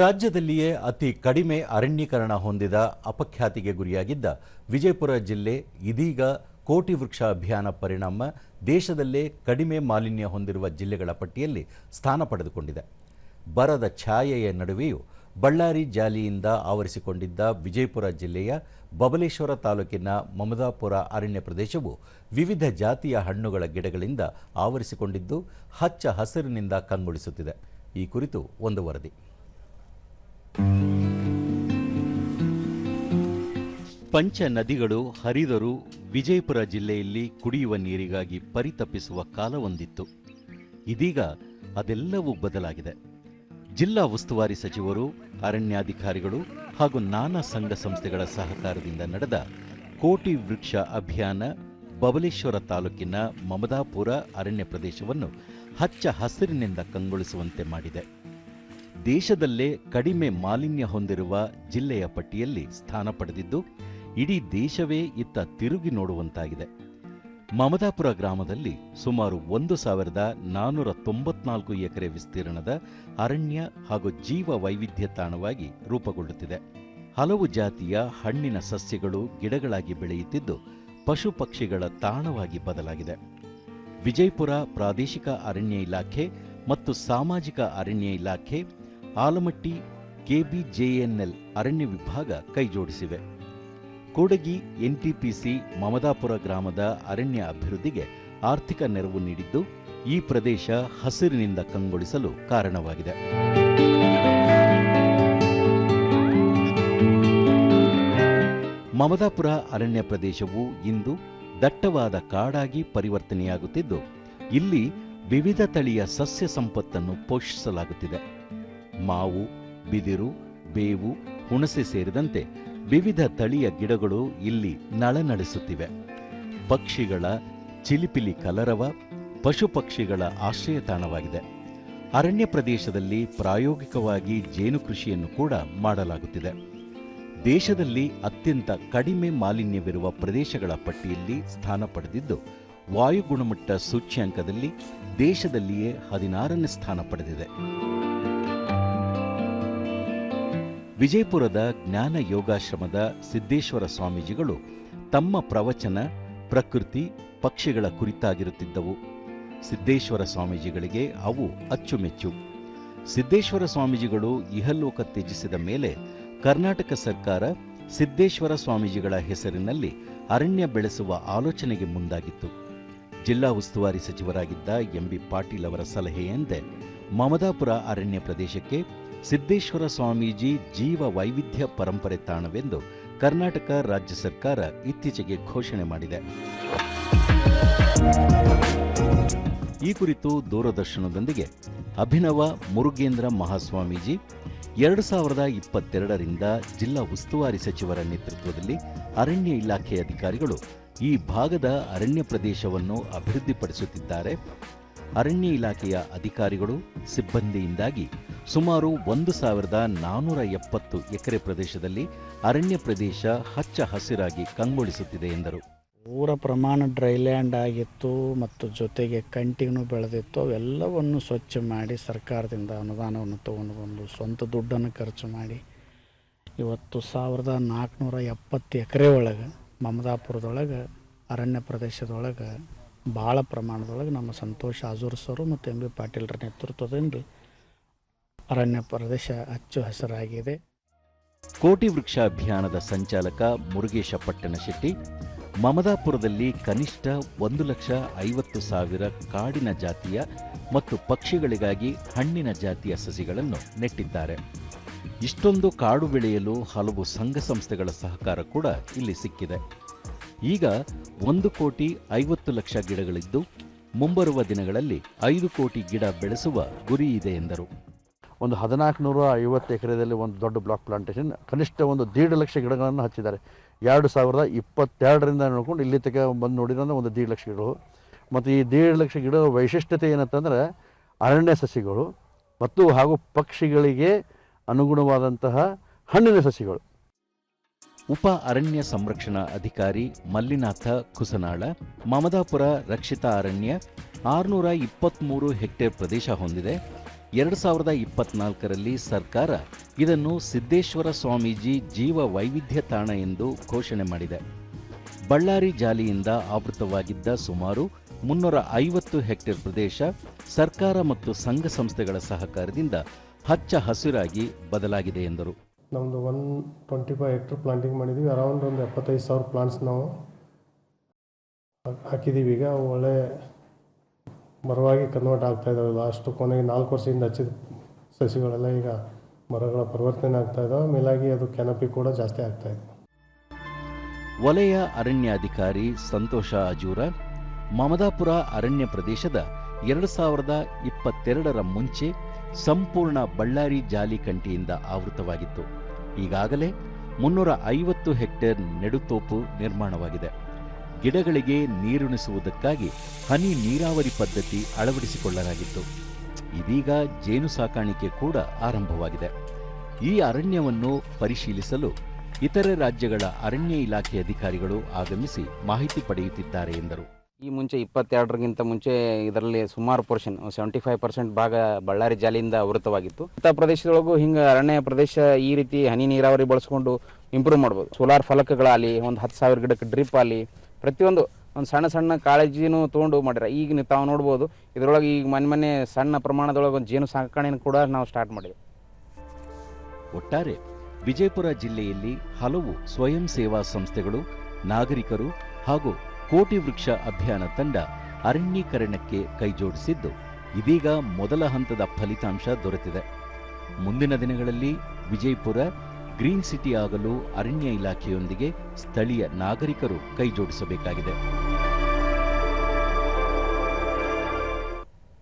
ರಾಜ್ಯದಲ್ಲಿಯೇ ಅತಿ ಕಡಿಮೆ ಅರಣ್ಯೀಕರಣ ಹೊಂದಿದ ಅಪಖ್ಯಾತಿಗೆ ಗುರಿಯಾಗಿದ್ದ ವಿಜಯಪುರ ಜಿಲ್ಲೆ ಇದೀಗ ಕೋಟಿ ವೃಕ್ಷ ಅಭಿಯಾನ ಪರಿಣಾಮ ದೇಶದಲ್ಲೇ ಕಡಿಮೆ ಮಾಲಿನ್ಯ ಹೊಂದಿರುವ ಜಿಲ್ಲೆಗಳ ಪಟ್ಟಿಯಲ್ಲಿ ಸ್ಥಾನ ಪಡೆದುಕೊಂಡಿದೆ. ಬರದ ಛಾಯೆಯ ನಡುವೆಯೂ ಬಳ್ಳಾರಿ ಜಾಲಿಯಿಂದ ಆವರಿಸಿಕೊಂಡಿದ್ದ ವಿಜಯಪುರ ಜಿಲ್ಲೆಯ ಬಬಲೇಶ್ವರ ತಾಲೂಕಿನ ಮಮದಾಪುರ ಅರಣ್ಯ ಪ್ರದೇಶವು ವಿವಿಧ ಜಾತಿಯ ಹಣ್ಣುಗಳ ಗಿಡಗಳಿಂದ ಆವರಿಸಿಕೊಂಡಿದ್ದು ಹಚ್ಚ ಹಸಿರಿನಿಂದ ಕಂಗೊಳಿಸುತ್ತಿದೆ. ಈ ಕುರಿತು ಒಂದು ವರದಿ. ಪಂಚ ನದಿಗಳು ಹರಿದರೂ ವಿಜಯಪುರ ಜಿಲ್ಲೆಯಲ್ಲಿ ಕುಡಿಯುವ ನೀರಿಗಾಗಿ ಪರಿತಪಿಸುವ ಕಾಲವೊಂದಿತ್ತು. ಇದೀಗ ಅದೆಲ್ಲವೂ ಬದಲಾಗಿದೆ. ಜಿಲ್ಲಾ ಉಸ್ತುವಾರಿ ಸಚಿವರು, ಅರಣ್ಯಾಧಿಕಾರಿಗಳು ಹಾಗೂ ನಾನಾ ಸಂಘ ಸಂಸ್ಥೆಗಳ ಸಹಕಾರದಿಂದ ನಡೆದ ಕೋಟಿ ವೃಕ್ಷ ಅಭಿಯಾನ ಬಬಲೇಶ್ವರ ತಾಲೂಕಿನ ಮಮದಾಪುರ ಅರಣ್ಯ ಪ್ರದೇಶವನ್ನು ಹಚ್ಚ ಹಸಿರಿನಿಂದ ಕಂಗೊಳಿಸುವಂತೆ ಮಾಡಿದೆ. ದೇಶದಲ್ಲೇ ಕಡಿಮೆ ಮಾಲಿನ್ಯ ಹೊಂದಿರುವ ಜಿಲ್ಲೆಯ ಪಟ್ಟಿಯಲ್ಲಿ ಸ್ಥಾನ ಪಡೆದಿದ್ದು ಇಡೀ ದೇಶವೇ ಇತ್ತ ತಿರುಗಿ ನೋಡುವಂತಾಗಿದೆ. ಮಮದಾಪುರ ಗ್ರಾಮದಲ್ಲಿ ಸುಮಾರು 1494 ಎಕರೆ ವಿಸ್ತೀರ್ಣದ ಅರಣ್ಯ ಹಾಗೂ ಜೀವ ವೈವಿಧ್ಯ ತಾಣವಾಗಿ ರೂಪುಗೊಳ್ಳುತ್ತಿದೆ. ಹಲವು ಜಾತಿಯ ಹಣ್ಣಿನ ಸಸ್ಯಗಳು ಗಿಡಗಳಾಗಿ ಬೆಳೆಯುತ್ತಿದ್ದು ಪಶು ಪಕ್ಷಿಗಳ ತಾಣವಾಗಿ ಬದಲಾಗಿದೆ. ವಿಜಯಪುರ ಪ್ರಾದೇಶಿಕ ಅರಣ್ಯ ಇಲಾಖೆ ಮತ್ತು ಸಾಮಾಜಿಕ ಅರಣ್ಯ ಇಲಾಖೆ, ಆಲಮಟ್ಟಿ ಕೆಬಿಜೆಎನ್ಎಲ್ ಅರಣ್ಯ ವಿಭಾಗ ಕೈಜೋಡಿಸಿವೆ. ಕೂಡಗಿ ಎನ್ಟಿಪಿಸಿ ಮಮದಾಪುರ ಗ್ರಾಮದ ಅರಣ್ಯ ಅಭಿವೃದ್ಧಿಗೆ ಆರ್ಥಿಕ ನೆರವು ನೀಡಿದ್ದು ಈ ಪ್ರದೇಶ ಹಸಿರಿನಿಂದ ಕಂಗೊಳಿಸಲು ಕಾರಣವಾಗಿದೆ. ಮಮದಾಪುರ ಅರಣ್ಯ ಪ್ರದೇಶವು ಇಂದು ದಟ್ಟವಾದ ಕಾಡಾಗಿ ಪರಿವರ್ತನೆಯಾಗುತ್ತಿದ್ದು ಇಲ್ಲಿ ವಿವಿಧ ತಳಿಯ ಸಸ್ಯ ಸಂಪತ್ತನ್ನು ಪೋಷಿಸಲಾಗುತ್ತಿದೆ. ಮಾವು, ಬಿದಿರು, ಬೇವು, ಹುಣಸೆ ಸೇರಿದಂತೆ ವಿವಿಧ ತಳಿಯ ಗಿಡಗಳು ಇಲ್ಲಿ ನಳನಳಿಸುತ್ತಿವೆ. ಪಕ್ಷಿಗಳ ಚಿಲಿಪಿಲಿ ಕಲರವ ಪಶು ಪಕ್ಷಿಗಳ ಆಶ್ರಯ ತಾಣವಾಗಿದೆ. ಅರಣ್ಯ ಪ್ರದೇಶದಲ್ಲಿ ಪ್ರಾಯೋಗಿಕವಾಗಿ ಜೇನು ಕೃಷಿಯನ್ನು ಕೂಡ ಮಾಡಲಾಗುತ್ತಿದೆ. ದೇಶದಲ್ಲಿ ಅತ್ಯಂತ ಕಡಿಮೆ ಮಾಲಿನ್ಯವಿರುವ ಪ್ರದೇಶಗಳ ಪಟ್ಟಿಯಲ್ಲಿ ಸ್ಥಾನ ಪಡೆದಿದ್ದು ವಾಯು ಗುಣಮಟ್ಟ ಸೂಚ್ಯಂಕದಲ್ಲಿ ದೇಶದಲ್ಲಿಯೇ 16ನೇ ಸ್ಥಾನ ಪಡೆದಿದೆ. ವಿಜಯಪುರದ ಜ್ಞಾನ ಯೋಗಾಶ್ರಮದ ಸಿದ್ದೇಶ್ವರ ಸ್ವಾಮೀಜಿಗಳು ತಮ್ಮ ಪ್ರವಚನ ಪ್ರಕೃತಿ, ಪಕ್ಷಿಗಳ ಕುರಿತಾಗಿರುತ್ತಿದ್ದವು. ಸಿದ್ದೇಶ್ವರ ಸ್ವಾಮೀಜಿಗಳಿಗೆ ಅವು ಅಚ್ಚುಮೆಚ್ಚು. ಸಿದ್ದೇಶ್ವರ ಸ್ವಾಮೀಜಿಗಳು ಇಹಲೋಕ ತ್ಯಜಿಸಿದ ಮೇಲೆ ಕರ್ನಾಟಕ ಸರ್ಕಾರ ಸಿದ್ದೇಶ್ವರ ಸ್ವಾಮೀಜಿಗಳ ಹೆಸರಿನಲ್ಲಿ ಅರಣ್ಯ ಬೆಳೆಸುವ ಆಲೋಚನೆಗೆ ಮುಂದಾಗಿತ್ತು. ಜಿಲ್ಲಾ ಉಸ್ತುವಾರಿ ಸಚಿವರಾಗಿದ್ದ ಎಂಬಿ ಪಾಟೀಲ್ ಅವರ ಸಲಹೆಯಂತೆ ಮಮದಾಪುರ ಅರಣ್ಯ ಪ್ರದೇಶಕ್ಕೆ ಸಿದ್ದೇಶ್ವರ ಸ್ವಾಮೀಜಿ ಜೀವ ವೈವಿಧ್ಯ ಪರಂಪರೆ ತಾಣವೆಂದು ಕರ್ನಾಟಕ ರಾಜ್ಯ ಸರ್ಕಾರ ಇತ್ತೀಚೆಗೆ ಘೋಷಣೆ ಮಾಡಿದೆ. ಈ ಕುರಿತು ದೂರದರ್ಶನದೊಂದಿಗೆ ಅಭಿನವ ಮುರುಗೇಂದ್ರ ಮಹಾಸ್ವಾಮೀಜಿ 2022ರಿಂದ ಜಿಲ್ಲಾ ಉಸ್ತುವಾರಿ ಸಚಿವರ ನೇತೃತ್ವದಲ್ಲಿ ಅರಣ್ಯ ಇಲಾಖೆ ಅಧಿಕಾರಿಗಳು ಈ ಭಾಗದ ಅರಣ್ಯ ಪ್ರದೇಶವನ್ನು ಅಭಿವೃದ್ಧಿಪಡಿಸುತ್ತಿದ್ದಾರೆ. ಅರಣ್ಯ ಇಲಾಖೆಯ ಅಧಿಕಾರಿಗಳು, ಸಿಬ್ಬಂದಿಯಿಂದಾಗಿ ಸುಮಾರು 1470 ಎಕರೆ ಪ್ರದೇಶದಲ್ಲಿ ಅರಣ್ಯ ಪ್ರದೇಶ ಹಚ್ಚ ಹಸಿರಾಗಿ ಕಂಗೊಳಿಸುತ್ತಿದೆ ಎಂದರು. ಊರ ಪ್ರಮಾಣ ಡ್ರೈಲ್ಯಾಂಡ್ ಆಗಿತ್ತು ಮತ್ತು ಜೊತೆಗೆ ಕಂಟಿನ್ಯೂ ಬೆಳೆದಿತ್ತು. ಅವೆಲ್ಲವನ್ನು ಸ್ವಚ್ಛ ಮಾಡಿ ಸರ್ಕಾರದಿಂದ ಅನುದಾನವನ್ನು ತಗೊಂಡು ಬಂದು ಸ್ವಂತ ದುಡ್ಡನ್ನು ಖರ್ಚು ಮಾಡಿ ಇವತ್ತು 1470 ಎಕರೆ ಒಳಗೆ ಮಮದಾಪುರದೊಳಗೆ ಅರಣ್ಯ ಪ್ರದೇಶದೊಳಗೆ ಭಾಳ ಪ್ರಮಾಣದೊಳಗೆ ನಮ್ಮ ಸಂತೋಷ್ ಆಜೂರ್ ಸರು ಮತ್ತು ಎಂ ಬಿ ಪಾಟೀಲ್ರ ನೇತೃತ್ವದಲ್ಲಿ ಅರಣ್ಯ ಪ್ರದೇಶ ಹಚ್ಚು ಹಸಿರಾಗಿದೆ. ಕೋಟಿ ವೃಕ್ಷ ಅಭಿಯಾನದ ಸಂಚಾಲಕ ಮುರುಗೇಶ ಪಟ್ಟಣಶೆಟ್ಟಿ ಮಮದಾಪುರದಲ್ಲಿ ಕನಿಷ್ಠ 1,50,000 ಕಾಡಿನ ಜಾತಿಯ ಮತ್ತು ಪಕ್ಷಿಗಳಿಗಾಗಿ ಹಣ್ಣಿನ ಜಾತಿಯ ಸಸಿಗಳನ್ನು ನೆಟ್ಟಿದ್ದಾರೆ. ಇಷ್ಟೊಂದು ಕಾಡು ಬೆಳೆಯಲು ಹಲವು ಸಂಘ ಸಂಸ್ಥೆಗಳ ಸಹಕಾರ ಕೂಡ ಇಲ್ಲಿ ಸಿಕ್ಕಿದೆ. ಈಗ 1,50,00,000 ಗಿಡಗಳಿದ್ದು ಮುಂಬರುವ ದಿನಗಳಲ್ಲಿ 5 ಕೋಟಿ ಗಿಡ ಬೆಳೆಸುವ ಗುರಿ ಇದೆ ಎಂದರು. ಒಂದು 1450 ಎಕರೆಯಲ್ಲಿ ಒಂದು ದೊಡ್ಡ ಬ್ಲಾಕ್ ಪ್ಲಾಂಟೇಶನ್ ಕನಿಷ್ಠ 1,50,000 ಗಿಡಗಳನ್ನು ಹಚ್ಚಿದ್ದಾರೆ. 2022ರಿಂದ ನೋಡ್ಕೊಂಡು ಇಲ್ಲಿ ತನಕ ಬಂದು ನೋಡಿದ್ರೆ 1,50,000 ಗಿಡಗಳು. ಮತ್ತು ಈ 1,50,000 ಗಿಡಗಳ ವೈಶಿಷ್ಟ್ಯತೆ ಏನಂತಂದರೆ ಅರಣ್ಯ ಸಸಿಗಳು ಮತ್ತು ಹಾಗೂ ಪಕ್ಷಿಗಳಿಗೆ ಅನುಗುಣವಾದಂತಹ ಹಣ್ಣಿನ ಸಸಿಗಳು. ಉಪ ಅರಣ್ಯ ಸಂರಕ್ಷಣಾ ಅಧಿಕಾರಿ ಮಲ್ಲಿನಾಥ ಕುಸನಾಳ ಮಮದಾಪುರ ರಕ್ಷಿತ ಅರಣ್ಯ 623 ಹೆಕ್ಟೇರ್ ಪ್ರದೇಶ ಹೊಂದಿದೆ. 2024ರಲ್ಲಿ ಸರ್ಕಾರ ಇದನ್ನು ಸಿದ್ದೇಶ್ವರ ಸ್ವಾಮೀಜಿ ಜೀವ ವೈವಿಧ್ಯ ತಾಣ ಎಂದು ಘೋಷಣೆ ಮಾಡಿದೆ. ಬಳ್ಳಾರಿ ಜಾಲಿಯಿಂದ ಆವೃತವಾಗಿದ್ದ ಸುಮಾರು 350 ಹೆಕ್ಟೇರ್ ಪ್ರದೇಶ ಸರ್ಕಾರ ಮತ್ತು ಸಂಘ ಸಂಸ್ಥೆಗಳ ಸಹಕಾರದಿಂದ ಹಚ್ಚ ಹಸಿರಾಗಿ ಬದಲಾಗಿದೆ ಎಂದರು. ನಮ್ಮದು 125 ಹೆಕ್ಟರ್ ಪ್ಲಾಂಟಿಂಗ್ ಮಾಡಿದ್ದೀವಿ. ಅರೌಂಡ್ ಒಂದು 75,000 ಪ್ಲಾಂಟ್ಸ್ ನಾವು ಹಾಕಿದ್ದೀವಿ. ಈಗ ಒಳ್ಳೆ ಮರವಾಗಿ ಕನ್ವರ್ಟ್ ಆಗ್ತಾ ಇದ್ದಾವೆ. ಲಾಸ್ಟ್ ಕೊನೆಗೆ 4 ವರ್ಷದಿಂದ ಹಚ್ಚಿದ ಸಸಿಗಳೆಲ್ಲ ಈಗ ಮರಗಳ ಪರಿವರ್ತನೆ ಆಗ್ತಾ ಇದ್ದಾವೆ. ಮೇಲಾಗಿ ಅದು ಕ್ಯಾನಪಿ ಕೂಡ ಜಾಸ್ತಿ ಆಗ್ತಾ ಇದೆ. ವಲಯ ಅರಣ್ಯಾಧಿಕಾರಿ ಸಂತೋಷ ಅಜೂರ, ಮಮದಾಪುರ ಅರಣ್ಯ ಪ್ರದೇಶದ 2022ರ ಮುಂಚೆ ಸಂಪೂರ್ಣ ಬಳ್ಳಾರಿ ಜಾಲಿ ಕಂಟಿಯಿಂದ ಆವೃತವಾಗಿತ್ತು. ಈಗಾಗಲೇ 350 ಹೆಕ್ಟೇರ್ ನೆಡುತೋಪು ನಿರ್ಮಾಣವಾಗಿದೆ. ಗಿಡಗಳಿಗೆ ನೀರುಣಿಸುವುದಕ್ಕಾಗಿ ಹನಿ ನೀರಾವರಿ ಪದ್ಧತಿ ಅಳವಡಿಸಿಕೊಳ್ಳಲಾಗಿತ್ತು. ಇದೀಗ ಜೇನು ಸಾಕಾಣಿಕೆ ಕೂಡ ಆರಂಭವಾಗಿದೆ. ಈ ಅರಣ್ಯವನ್ನು ಪರಿಶೀಲಿಸಲು ಇತರೆ ರಾಜ್ಯಗಳ ಅರಣ್ಯ ಇಲಾಖೆ ಅಧಿಕಾರಿಗಳು ಆಗಮಿಸಿ ಮಾಹಿತಿ ಪಡೆಯುತ್ತಿದ್ದಾರೆ ಎಂದರು. ಈ ಮುಂಚೆ 22ರಿಗಿಂತ ಮುಂಚೆ ಇದರಲ್ಲಿ ಸುಮಾರು ಪೋರ್ಷನ್ 75% ಭಾಗ ಬಳ್ಳಾರಿ ಜಾಲಿಯಿಂದ ಆವೃತವಾಗಿತ್ತು. ಇಂಥ ಪ್ರದೇಶದೊಳಗೂ ಹಿಂಗೆ ಅರಣ್ಯ ಪ್ರದೇಶ ಈ ರೀತಿ ಹನಿ ನೀರಾವರಿ ಬಳಸ್ಕೊಂಡು ಇಂಪ್ರೂವ್ ಮಾಡ್ಬೋದು. ಸೋಲಾರ್ ಫಲಕಗಳಾಗಲಿ, ಒಂದು 10,000 ಗಿಡಕ್ಕೆ ಡ್ರಿಪ್ ಆಗಲಿ, ಪ್ರತಿಯೊಂದು ಒಂದು ಸಣ್ಣ ಸಣ್ಣ ಕಾಳಜಿನೂ ತೊಗೊಂಡು ಮಾಡಿರ. ಈಗ ತಾವು ನೋಡ್ಬೋದು, ಇದರೊಳಗೆ ಈಗ ಮೊನ್ನೆ ಸಣ್ಣ ಪ್ರಮಾಣದೊಳಗೆ ಒಂದು ಜೇನು ಸಾಕಾಣೆಯನ್ನು ಕೂಡ ನಾವು ಸ್ಟಾರ್ಟ್ ಮಾಡಿದ್ವಿ. ಒಟ್ಟಾರೆ ವಿಜಯಪುರ ಜಿಲ್ಲೆಯಲ್ಲಿ ಹಲವು ಸ್ವಯಂ ಸೇವಾ ಸಂಸ್ಥೆಗಳು, ನಾಗರಿಕರು ಹಾಗೂ ಕೋಟಿ ವೃಕ್ಷ ಅಭಿಯಾನ ತಂಡ ಅರಣ್ಯೀಕರಣಕ್ಕೆ ಕೈಜೋಡಿಸಿದ್ದು, ಇದೀಗ ಮೊದಲ ಹಂತದ ಫಲಿತಾಂಶ ದೊರೆತಿದೆ. ಮುಂದಿನ ದಿನಗಳಲ್ಲಿ ವಿಜಯಪುರ ಗ್ರೀನ್ ಸಿಟಿ ಆಗಲು ಅರಣ್ಯ ಇಲಾಖೆಯೊಂದಿಗೆ ಸ್ಥಳೀಯ ನಾಗರಿಕರು ಕೈಜೋಡಿಸಬೇಕಾಗಿದೆ.